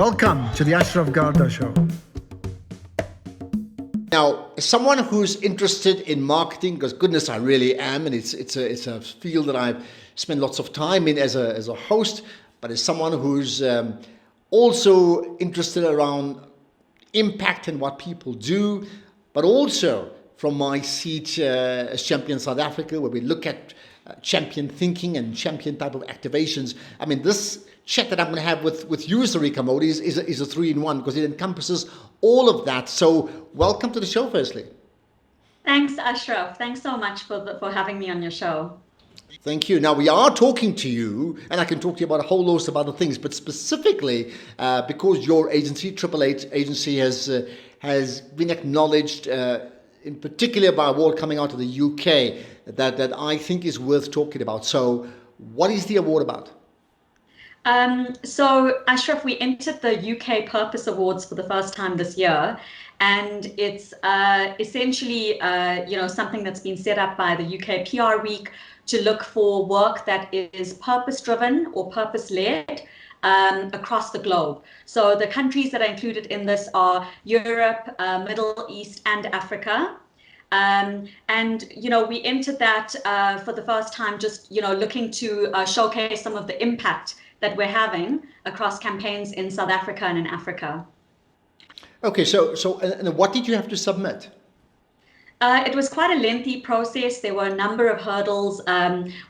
Welcome to the Ashraf Garda Show. Now, as someone who's interested in marketing, because goodness, I really am, and it's a field that I've spent lots of time in as a host, but as someone who's also interested around impact and what people do, but also from my seat as champion South Africa, where we look at champion thinking and champion type of activations. I mean, this chat that I'm going to have with you, Sarika Modi, is a 3-in-1 because it encompasses all of that. So welcome to the show, firstly. Thanks, Ashraf. Thanks so much for having me on your show. Thank you. Now, we are talking to you, and I can talk to you about a whole host of other things, but specifically because your agency, Triple Eight Agency, has been acknowledged in particular by a award coming out of the UK that I think is worth talking about. So what is the award about? So Ashraf, we entered the UK Purpose Awards for the first time this year, and it's essentially something that's been set up by the UK PR Week to look for work that is purpose-driven or purpose-led across the globe. So the countries that are included in this are Europe, Middle East, and Africa. And we entered that for the first time, just looking to showcase some of the impact that we're having across campaigns in South Africa and in Africa. Okay, so and what did you have to submit? It was quite a lengthy process. There were a number of hurdles.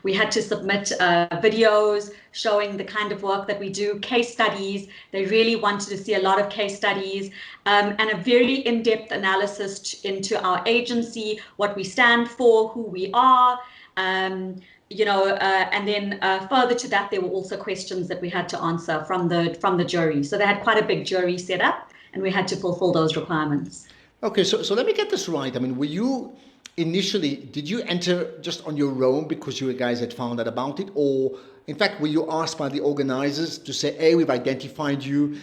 We had to submit videos showing the kind of work that we do, case studies. They really wanted to see a lot of case studies and a very in-depth analysis into our agency, what we stand for, who we are. And then further to that, there were also questions that we had to answer from the jury. So they had quite a big jury set up, and we had to fulfill those requirements. Okay, so let me get this right. I mean, did you enter just on your own because you guys had found out about it? Or in fact, were you asked by the organizers to say, hey, we've identified you,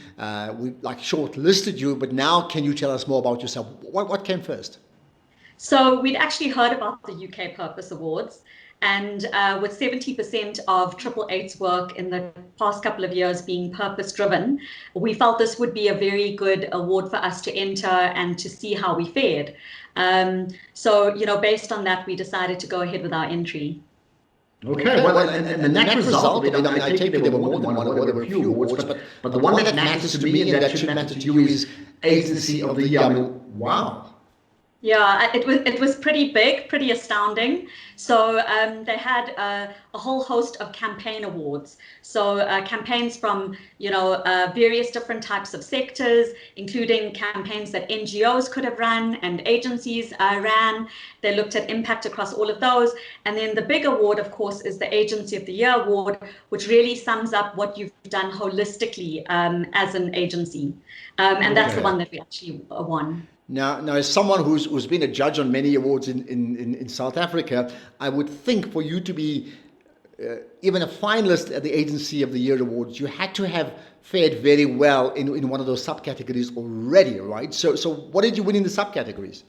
we shortlisted you, but now can you tell us more about yourself? What came first? So we'd actually heard about the UK Purpose Awards. And with 70% of Triple Eight's work in the past couple of years being purpose-driven, we felt this would be a very good award for us to enter and to see how we fared. So based on that, we decided to go ahead with our entry. Okay, well, and the net result, I take there were more than one, there were a few awards, but the one that matters to me and that should matter to you is Agency of the Year. I mean, wow. Yeah, it was pretty big, pretty astounding. So they had a whole host of campaign awards. So campaigns from various different types of sectors, including campaigns that NGOs could have run and agencies ran. They looked at impact across all of those. And then the big award, of course, is the Agency of the Year award, which really sums up what you've done holistically as an agency. And that's the one that we actually won. Now, as someone who's been a judge on many awards in South Africa, I would think for you to be even a finalist at the Agency of the Year Awards, you had to have fared very well in one of those subcategories already, right? So what did you win in the subcategories?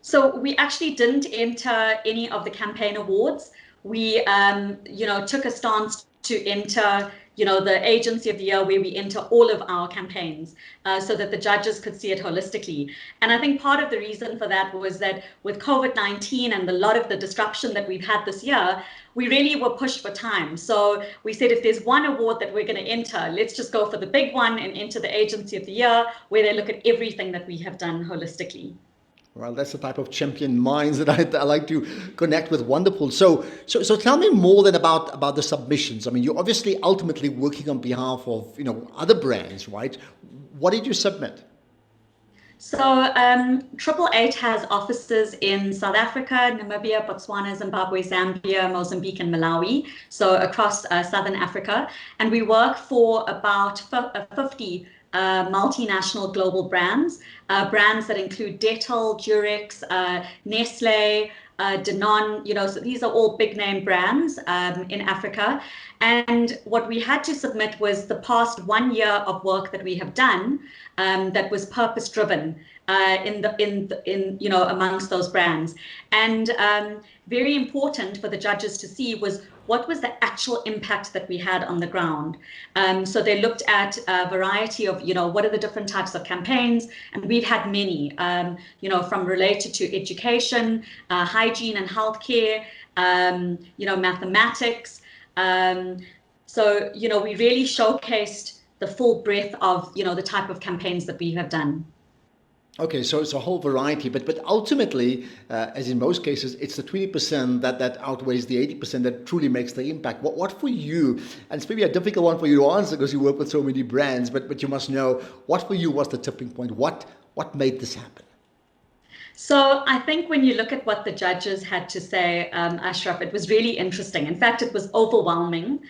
So we actually didn't enter any of the campaign awards. We, took a stance to enter the Agency of the Year, where we enter all of our campaigns so that the judges could see it holistically. And I think part of the reason for that was that with COVID-19 and a lot of the disruption that we've had this year, we really were pushed for time. So we said, if there's one award that we're going to enter, let's just go for the big one and enter the Agency of the Year, where they look at everything that we have done holistically. Well, that's the type of champion minds that I like to connect with. Wonderful. So tell me more then about the submissions. I mean, you're obviously ultimately working on behalf of other brands, right? What did you submit? So Triple Eight has offices in South Africa, Namibia, Botswana, Zimbabwe, Zambia, Mozambique, and Malawi. So across Southern Africa, and we work for about 50 multinational global brands that include Dettol, Durex, Nestle, Danone, so these are all big name brands in Africa. And what we had to submit was the past 1 year of work that we have done that was purpose driven. amongst those brands. And very important for the judges to see was what was the actual impact that we had on the ground. So they looked at a variety of, what are the different types of campaigns, and we've had many, from related to education, hygiene and healthcare, mathematics. So we really showcased the full breadth of, the type of campaigns that we have done. Okay, so it's a whole variety, but ultimately, as in most cases, it's the 20% that outweighs the 80% that truly makes the impact. What for you, and it's maybe a difficult one for you to answer because you work with so many brands, but you must know, what for you was the tipping point? What made this happen? So I think when you look at what the judges had to say, Ashraf, it was really interesting. In fact, it was overwhelming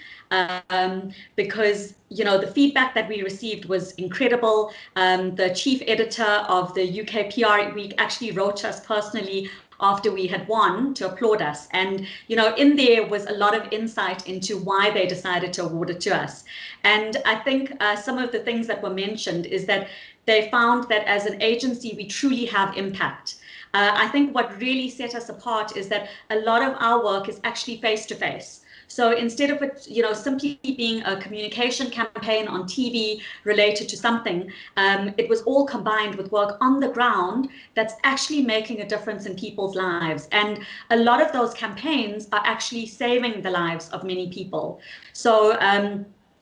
because, the feedback that we received was incredible. The chief editor of the UK PR Week actually wrote us personally after we had won to applaud us. And, in there was a lot of insight into why they decided to award it to us. And I think some of the things that were mentioned is that they found that as an agency, we truly have impact. I think what really set us apart is that a lot of our work is actually face-to-face. So instead of it, simply being a communication campaign on TV related to something, it was all combined with work on the ground that's actually making a difference in people's lives. And a lot of those campaigns are actually saving the lives of many people. So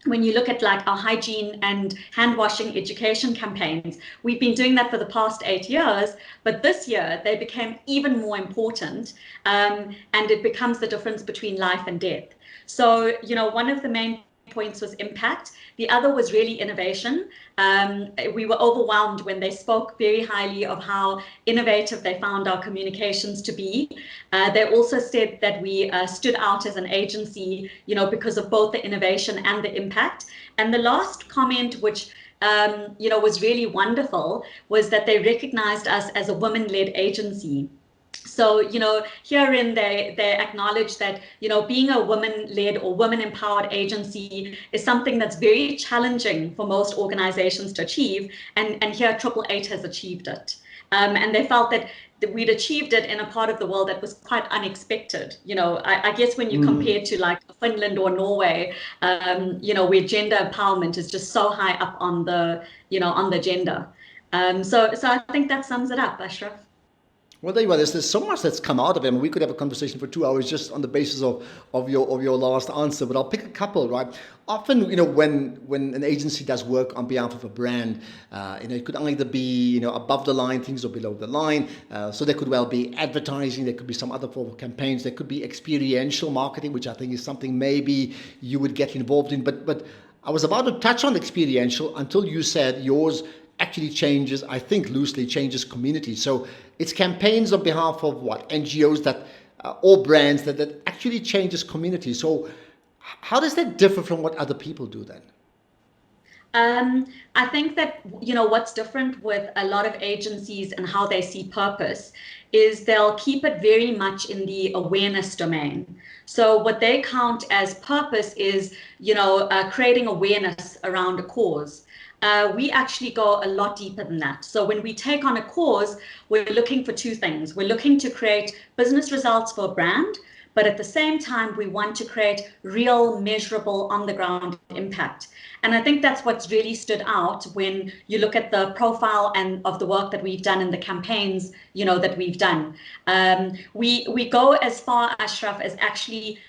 when you look at like our hygiene and hand washing education campaigns, we've been doing that for the past 8 years, but this year they became even more important, and it becomes the difference between life and death. So, one of the main points was impact. The other was really innovation. We were overwhelmed when they spoke very highly of how innovative they found our communications to be. They also said that we stood out as an agency, because of both the innovation and the impact. And the last comment, which was really wonderful, was that they recognized us as a women-led agency. So, herein they acknowledge that, being a woman-led or women-empowered agency is something that's very challenging for most organizations to achieve. And here 888 has achieved it. And they felt that we'd achieved it in a part of the world that was quite unexpected. I guess when you compare to like Finland or Norway, where gender empowerment is just so high up on the, on the agenda. So I think that sums it up, Ashraf. Well, there you are. There's so much that's come out of it. I mean, we could have a conversation for 2 hours just on the basis of your last answer, but I'll pick a couple, right? Often, when an agency does work on behalf of a brand, it could either be, above the line things or below the line. So there could well be advertising. There could be some other form of campaigns. There could be experiential marketing, which I think is something maybe you would get involved in. But I was about to touch on experiential until you said yours actually changes, I think loosely changes community. So it's campaigns on behalf of what? NGOs that, or brands that actually changes community. So how does that differ from what other people do then? I think that, what's different with a lot of agencies and how they see purpose is they'll keep it very much in the awareness domain. So what they count as purpose is, creating awareness around a cause. We actually go a lot deeper than that. So when we take on a cause, we're looking for two things. We're looking to create business results for a brand, but at the same time, we want to create real, measurable, on-the-ground impact. And I think that's what's really stood out when you look at the profile and of the work that we've done in the campaigns, that we've done. We go as far, Ashraf, as actually,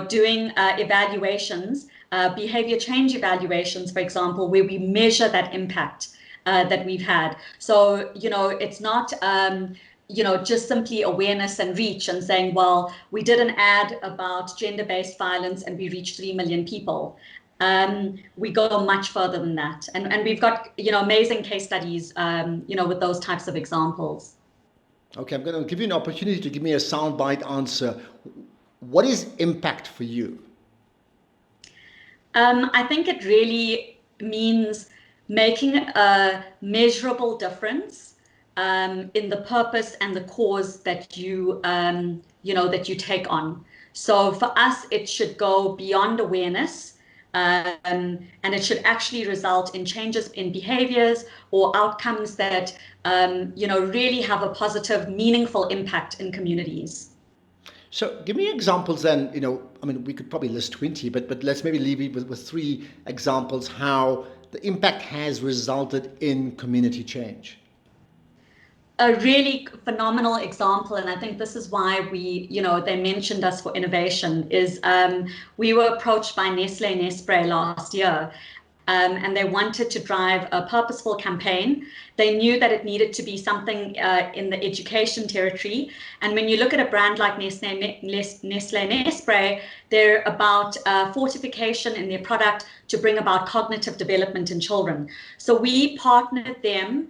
doing evaluations, behavior change evaluations, for example, where we measure that impact that we've had. So, it's not, just simply awareness and reach and saying, well, we did an ad about gender-based violence and we reached 3 million people. We go much further than that. And we've got, amazing case studies, with those types of examples. Okay, I'm going to give you an opportunity to give me a soundbite answer. What is impact for you? I think it really means making a measurable difference in the purpose and the cause that you, that you take on. So for us, it should go beyond awareness. and it should actually result in changes in behaviors or outcomes that really have a positive, meaningful impact in communities. So give me examples then, we could probably list 20, but let's maybe leave it with 3 examples how the impact has resulted in community change. A really phenomenal example, and I think this is why they mentioned us for innovation, is we were approached by Nestlé last year, and they wanted to drive a purposeful campaign. They knew that it needed to be something in the education territory. And when you look at a brand like Nestlé, they're about fortification in their product to bring about cognitive development in children. So we partnered them.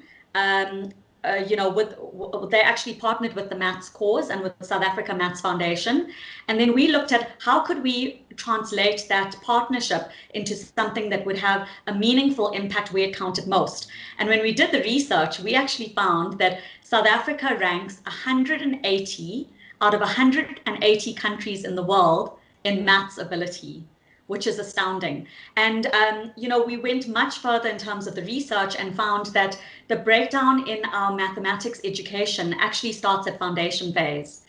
They actually partnered with the Maths Cause and with the South Africa Maths Foundation. And then we looked at how could we translate that partnership into something that would have a meaningful impact where it counted most. And when we did the research, we actually found that South Africa ranks 180 out of 180 countries in the world in maths ability, which is astounding. And, we went much further in terms of the research and found that the breakdown in our mathematics education actually starts at foundation phase.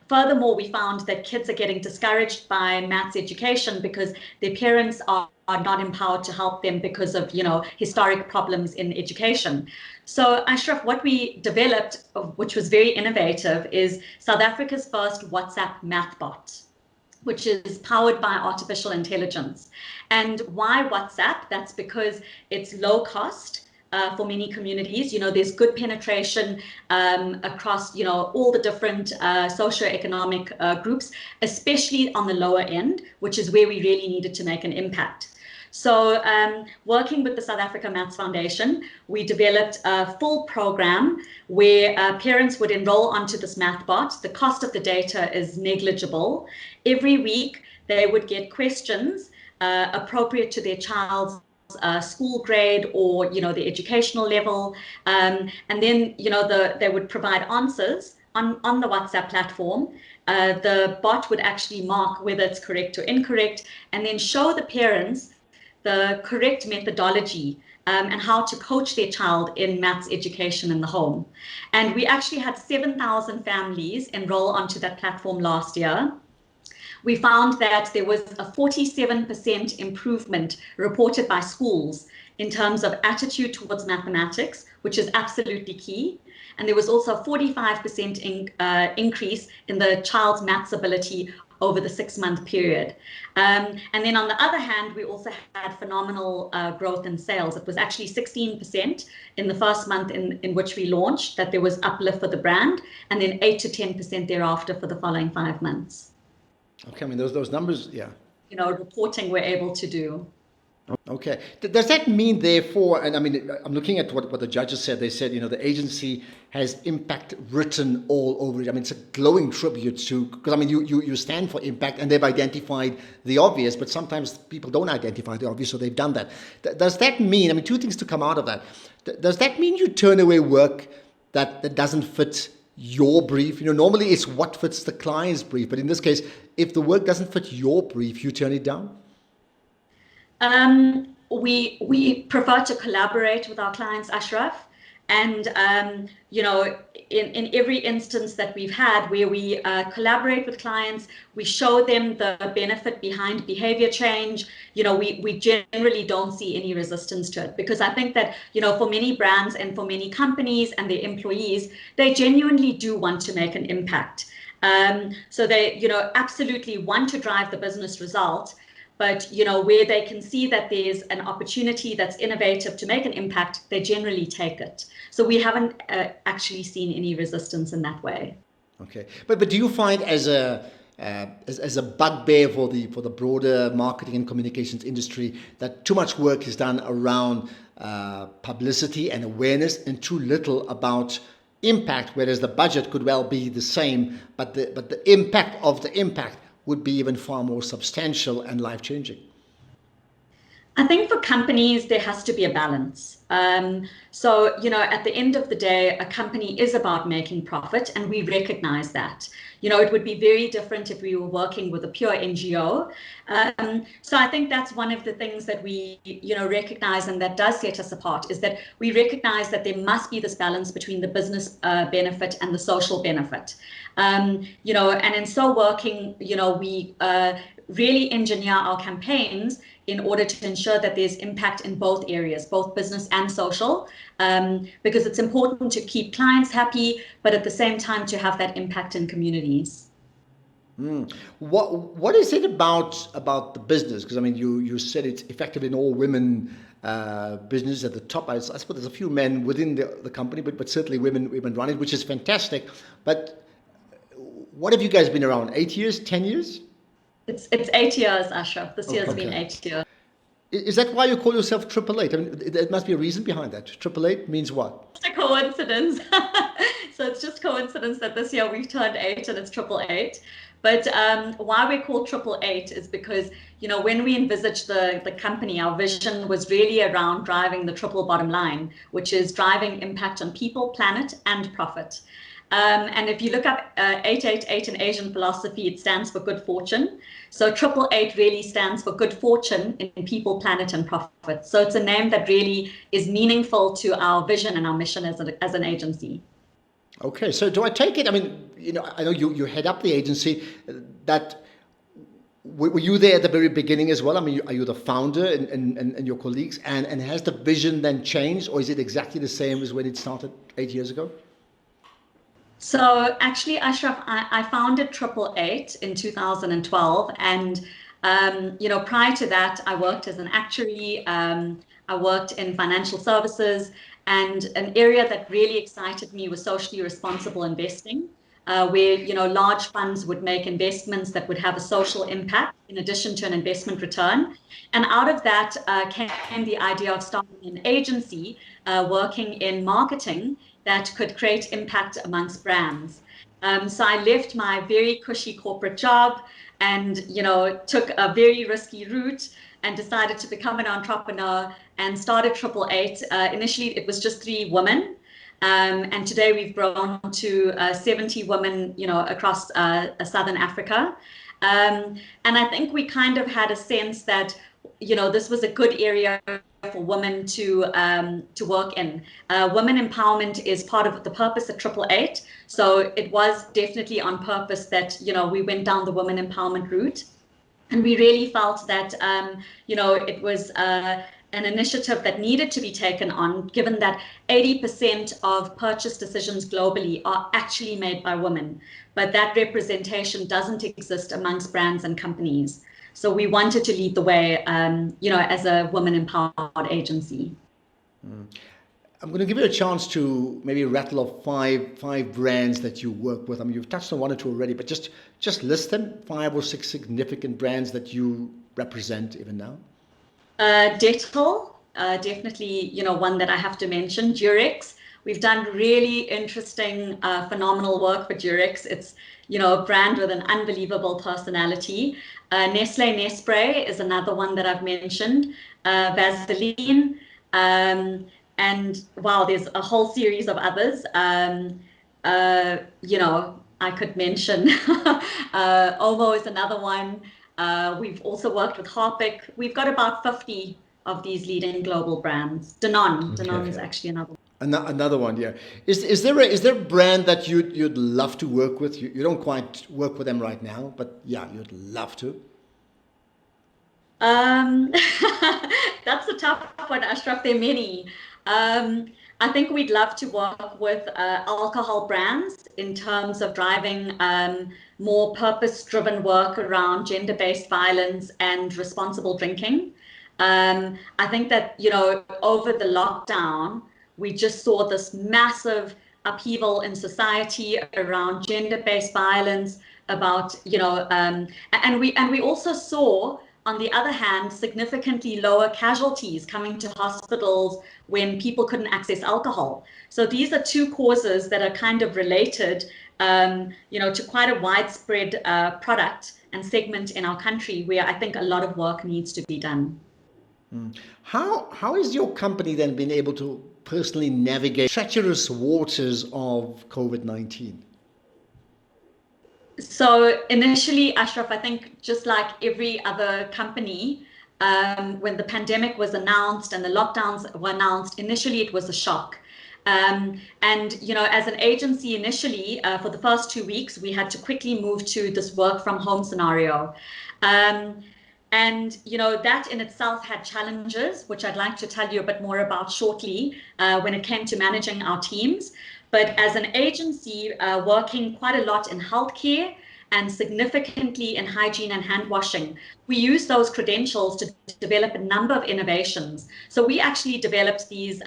Furthermore, we found that kids are getting discouraged by maths education because their parents are not empowered to help them because of, historic problems in education. So, Ashraf, what we developed, which was very innovative, is South Africa's first WhatsApp math bot, which is powered by artificial intelligence. And why WhatsApp? That's because it's low cost for many communities. There's good penetration across, all the different socioeconomic groups, especially on the lower end, which is where we really needed to make an impact. So working with the South Africa Maths Foundation, we developed a full program where parents would enroll onto this math bot. The cost of the data is negligible. Every week, they would get questions appropriate to their child's school grade or, the educational level. And then, they would provide answers on the WhatsApp platform. The bot would actually mark whether it's correct or incorrect, and then show the parents the correct methodology and how to coach their child in maths education in the home. And we actually had 7,000 families enroll onto that platform last year. We found that there was a 47% improvement reported by schools in terms of attitude towards mathematics, which is absolutely key. And there was also a 45% increase in the child's maths ability over the 6-month period. And then on the other hand, we also had phenomenal growth in sales. It was actually 16% in the first month in which we launched, that there was uplift for the brand, and then 8 to 10% thereafter for the following 5 months. Okay, those numbers, yeah. Reporting we're able to do. Okay. Does that mean, therefore, and I'm looking at what the judges said. They said, the agency has impact written all over it. It's a glowing tribute to, because you stand for impact, and they've identified the obvious, but sometimes people don't identify the obvious, so they've done that. Does that mean, 2 things to come out of that. Does that mean you turn away work that doesn't fit your brief? Normally it's what fits the client's brief, but in this case, if the work doesn't fit your brief, you turn it down? We prefer to collaborate with our clients, Ashraf. And, in every instance that we've had where we collaborate with clients, we show them the benefit behind behavior change. We generally don't see any resistance to it, because I think that, for many brands and for many companies and their employees, they genuinely do want to make an impact. So they, absolutely want to drive the business result. But, where they can see that there's an opportunity that's innovative to make an impact, they generally take it. So we haven't actually seen any resistance in that way. Okay. But do you find as a bugbear for the broader marketing and communications industry that too much work is done around publicity and awareness and too little about impact, whereas the budget could well be the same, but the impact of the impact would be even far more substantial and life-changing? I think for companies, there has to be a balance. So, at the end of the day, a company is about making profit, and we recognize that. It would be very different if we were working with a pure NGO. So I think that's one of the things that we, recognize, and that does set us apart, is that we recognize that there must be this balance between the business benefit and the social benefit. And in so working, we really engineer our campaigns in order to ensure that there's impact in both areas, both business and social, because it's important to keep clients happy, but at the same time to have that impact in communities. What is it about the business? Because I mean, you said it's effectively an all-women business at the top. I suppose there's a few men within the company, but certainly women run it, which is fantastic. But what have you guys been around? 8 years, 10 years? It's 8 years, Ashraf. This year's been 8 years. Is that why you call yourself 888? I mean, there must be a reason behind that. 888 means what? It's a coincidence. So it's just coincidence that this year we've turned 8 and it's 888. But why we're called 888 is because, when we envisaged the company, our vision was really around driving the triple bottom line, which is driving impact on people, planet, and profit. And if you look up 888 in Asian philosophy, it stands for good fortune. So 888 really stands for good fortune in people, planet, and profit. So it's a name that really is meaningful to our vision and our mission as an agency. Okay, so do I take it? I mean, I know you head up the agency. Were you there at the very beginning as well? I mean, are you the founder and your colleagues? And has the vision then changed, or is it exactly the same as when it started 8 years ago? So actually, Ashraf, I founded 888 in 2012. And, prior to that, I worked as an actuary. I worked in financial services. And an area that really excited me was socially responsible investing, where, large funds would make investments that would have a social impact in addition to an investment return. And out of that came the idea of starting an agency working in marketing that could create impact amongst brands. So I left my very cushy corporate job and, took a very risky route and decided to become an entrepreneur and started 888. Initially, it was just 3 women. And today we've grown to 70 women, across Southern Africa. And I think we kind of had a sense that, this was a good area for women to work in. Women empowerment is part of the purpose at 888. So it was definitely on purpose that, we went down the women empowerment route. And we really felt that, it was an initiative that needed to be taken on, given that 80% of purchase decisions globally are actually made by women. But that representation doesn't exist amongst brands and companies. So we wanted to lead the way, as a women-empowered agency. I'm going to give you a chance to maybe rattle off five brands that you work with. I mean, you've touched on 1 or 2 already, but just list them, 5 or 6 significant brands that you represent even now. Dettol, definitely, one that I have to mention. Durex, we've done really interesting, phenomenal work for Durex. It's, a brand with an unbelievable personality. Nestle Nespray is another one that I've mentioned. Vaseline, and wow, there's a whole series of others. I could mention Omo is another one. We've also worked with Harpic. We've got about 50 of these leading global brands. Danone is actually another one. Another one, yeah. Is there a brand that you'd love to work with? You don't quite work with them right now, but yeah, you'd love to. That's a tough one, Ashraf. There are many. I think we'd love to work with alcohol brands in terms of driving more purpose-driven work around gender-based violence and responsible drinking. I think that, over the lockdown, we just saw this massive upheaval in society around gender-based violence, about, and we also saw, on the other hand, significantly lower casualties coming to hospitals when people couldn't access alcohol. So these are 2 causes that are kind of related, to quite a widespread product and segment in our country, where I think a lot of work needs to be done. How is your company then been able to personally navigate treacherous waters of COVID-19? So initially, Ashraf, I think just like every other company, when the pandemic was announced and the lockdowns were announced, initially it was a shock. And as an agency, initially for the first 2 weeks, we had to quickly move to this work from home scenario. And that in itself had challenges, which I'd like to tell you a bit more about shortly when it came to managing our teams. But as an agency working quite a lot in healthcare and significantly in hygiene and hand washing, we use those credentials to develop a number of innovations. So we actually developed these,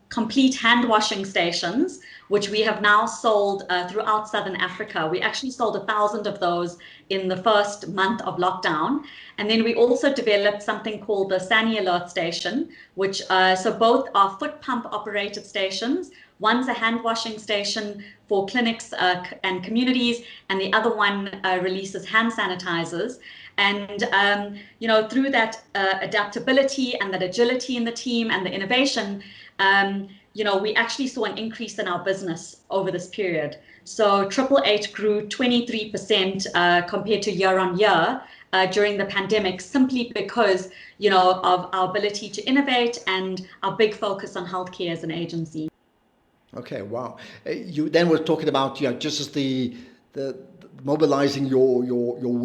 complete hand washing stations, which we have now sold throughout Southern Africa. We actually sold 1,000 of those in the first month of lockdown. And then we also developed something called the Sani Alert Station, which so both are foot pump operated stations. One's a hand washing station for clinics and communities, and the other one releases hand sanitizers. And through that adaptability and that agility in the team and the innovation, we actually saw an increase in our business over this period. So 888 grew 23% compared to year on year during the pandemic, simply because of our ability to innovate and our big focus on healthcare as an agency. Okay, wow. You then were talking about just as the mobilizing your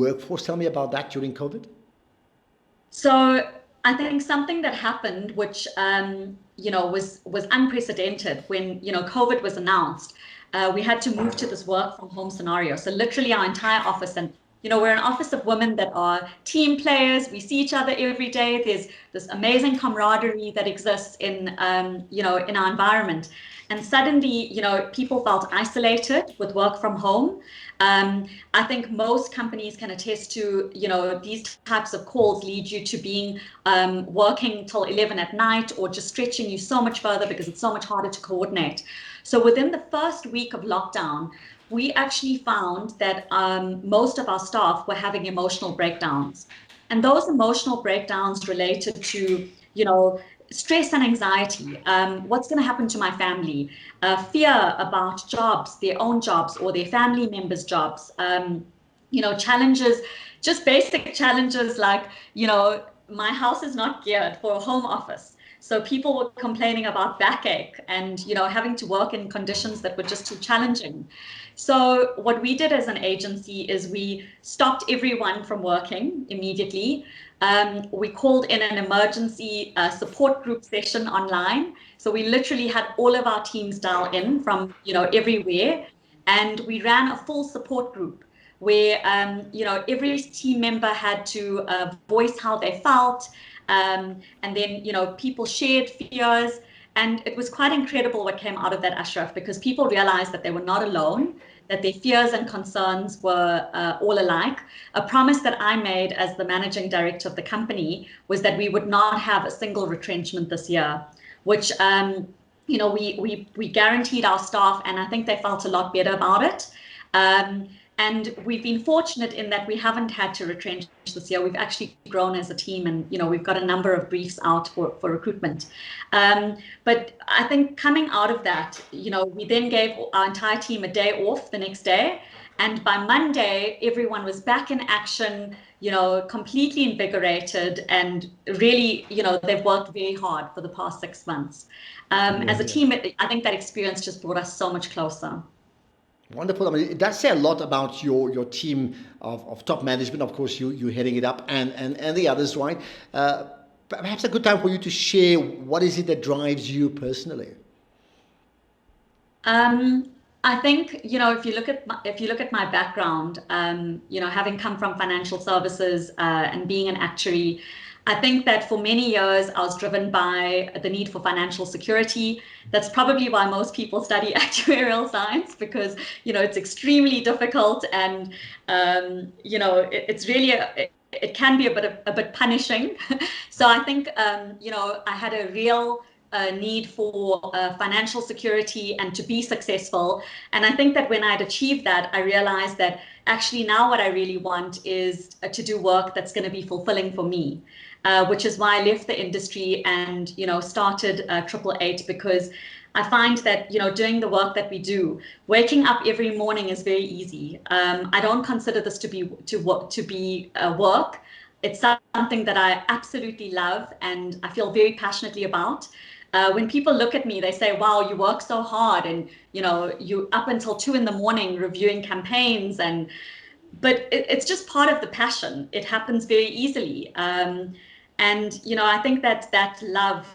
workforce. Tell me about that during COVID. So I think something that happened, which was unprecedented when COVID was announced. We had to move to this work from home scenario. So literally our entire office, and we're an office of women that are team players. We see each other every day. There's this amazing camaraderie that exists in in our environment. And suddenly, people felt isolated with work from home. I think most companies can attest to, these types of calls lead you to being working till 11 at night, or just stretching you so much further because it's so much harder to coordinate. So within the first week of lockdown, we actually found that most of our staff were having emotional breakdowns. And those emotional breakdowns related to, stress and anxiety, what's going to happen to my family, fear about jobs, their own jobs or their family members' jobs, challenges, just basic challenges like, my house is not geared for a home office. So people were complaining about backache and, having to work in conditions that were just too challenging. So what we did as an agency is we stopped everyone from working immediately. We called in an emergency support group session online. So we literally had all of our teams dial in from, everywhere. And we ran a full support group where, every team member had to voice how they felt. And then, people shared fears. And it was quite incredible what came out of that, Ashraf, because people realized that they were not alone, that their fears and concerns were all alike. A promise that I made as the managing director of the company was that we would not have a single retrenchment this year, which, we guaranteed our staff, and I think they felt a lot better about it. And we've been fortunate in that we haven't had to retrench this year. We've actually grown as a team, and we've got a number of briefs out for recruitment. But I think coming out of that, we then gave our entire team a day off the next day. And by Monday, everyone was back in action, completely invigorated, and really, they've worked very hard for the past 6 months. As a team, I think that experience just brought us so much closer. Wonderful. I mean, it does say a lot about your team of top management. Of course, you heading it up, and the others, right? Perhaps a good time for you to share what is it that drives you personally. I think if you look at my background, having come from financial services and being an actuary, I think that for many years I was driven by the need for financial security. That's probably why most people study actuarial science, because it's extremely difficult, and it's really it can be a bit punishing. So I think I had a real need for financial security and to be successful. And I think that when I'd achieved that, I realized that actually now what I really want is to do work that's going to be fulfilling for me, which is why I left the industry and, started 888, because I find that, doing the work that we do, waking up every morning is very easy. I don't consider this to be work. It's something that I absolutely love and I feel very passionately about. When people look at me, they say, wow, you work so hard and, you up until 2 a.m. reviewing campaigns. But it's just part of the passion. It happens very easily. And, I think that love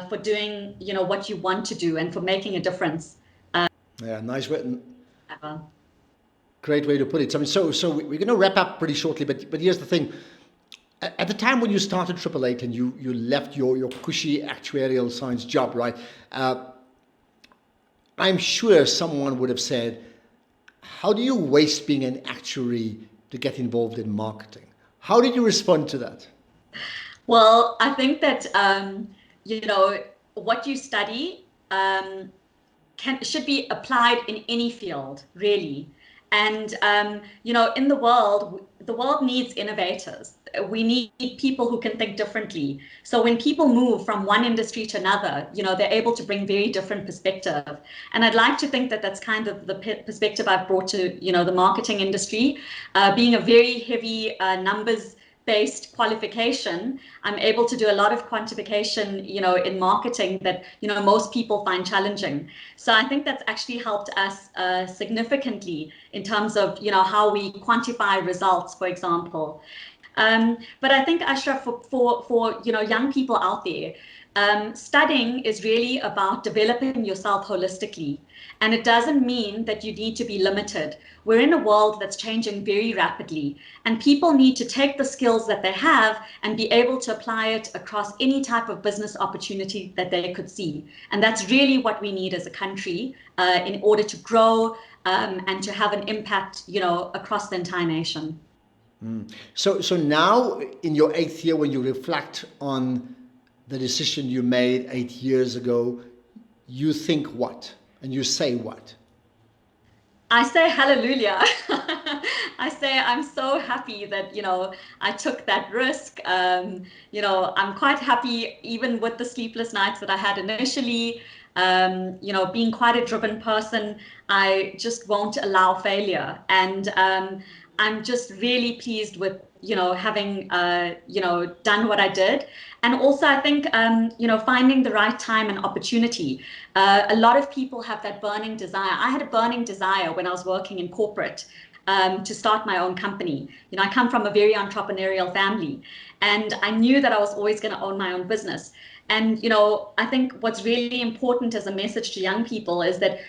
for doing, what you want to do and for making a difference. Yeah, nice way. Great way to put it. I mean, so we're going to wrap up pretty shortly, but here's the thing. At the time when you started 888 and you left your cushy actuarial science job, right? I'm sure someone would have said, how do you waste being an actuary to get involved in marketing? How did you respond to that? Well, I think that, what you study should be applied in any field, really. And, in the world needs innovators. We need people who can think differently. So when people move from one industry to another, they're able to bring very different perspective. And I'd like to think that that's kind of the perspective I've brought to, the marketing industry. Being a very heavy numbers-based qualification, I'm able to do a lot of quantification, in marketing that, most people find challenging. So I think that's actually helped us significantly in terms of, how we quantify results, for example. But I think, Ashraf, for young people out there, studying is really about developing yourself holistically. And it doesn't mean that you need to be limited. We're in a world that's changing very rapidly, and people need to take the skills that they have and be able to apply it across any type of business opportunity that they could see. And that's really what we need as a country in order to grow and to have an impact, across the entire nation. So now in your 8th year, when you reflect on the decision you made 8 years ago, you think what? And you say what? I say hallelujah. I say I'm so happy that, I took that risk. I'm quite happy even with the sleepless nights that I had initially. Being quite a driven person, I just won't allow failure. And I'm just really pleased with, having, done what I did. And also, I think, finding the right time and opportunity. A lot of people have that burning desire. I had a burning desire when I was working in corporate to start my own company. I come from a very entrepreneurial family, and I knew that I was always going to own my own business. And, I think what's really important as a message to young people is that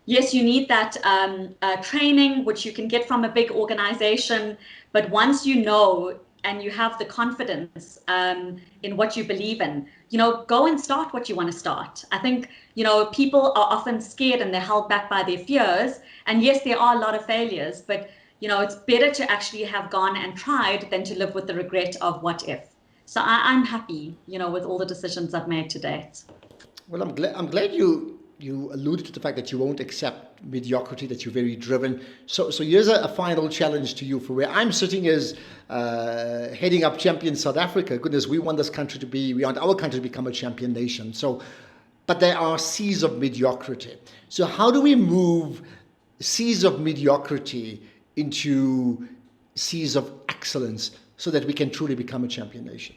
yes, you need that training, which you can get from a big organization. But once you know and you have the confidence in what you believe in, go and start what you want to start. I think, people are often scared and they're held back by their fears. And yes, there are a lot of failures, but, it's better to actually have gone and tried than to live with the regret of what if. So I'm happy, with all the decisions I've made to date. Well, I'm glad you alluded to the fact that you won't accept mediocrity, that you're very driven. So here's a final challenge to you for where I'm sitting as heading up Champion South Africa. Goodness, we want our country to become a champion nation. But there are seas of mediocrity. So how do we move seas of mediocrity into seas of excellence so that we can truly become a champion nation?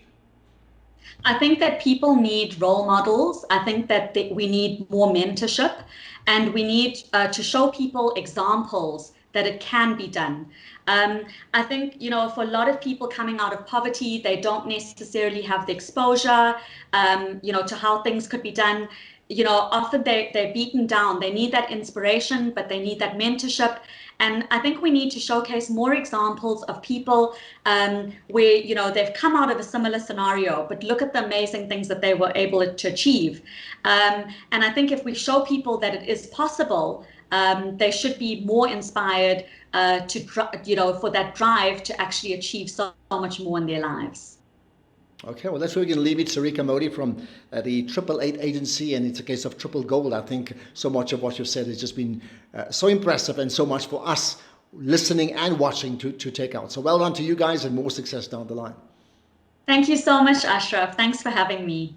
I think that people need role models. I think that we need more mentorship, and we need to show people examples that it can be done. I think, for a lot of people coming out of poverty, they don't necessarily have the exposure, to how things could be done. Often they're beaten down. They need that inspiration, but they need that mentorship. And I think we need to showcase more examples of people where, they've come out of a similar scenario, but look at the amazing things that they were able to achieve. And I think if we show people that it is possible, they should be more inspired for that drive to actually achieve so much more in their lives. Okay, well, that's where we're going to leave it. Sarika Modi from the 888 agency, and it's a case of triple gold. I think so much of what you've said has just been so impressive, and so much for us listening and watching to take out. So well done to you guys, and more success down the line. Thank you so much, Ashraf. Thanks for having me.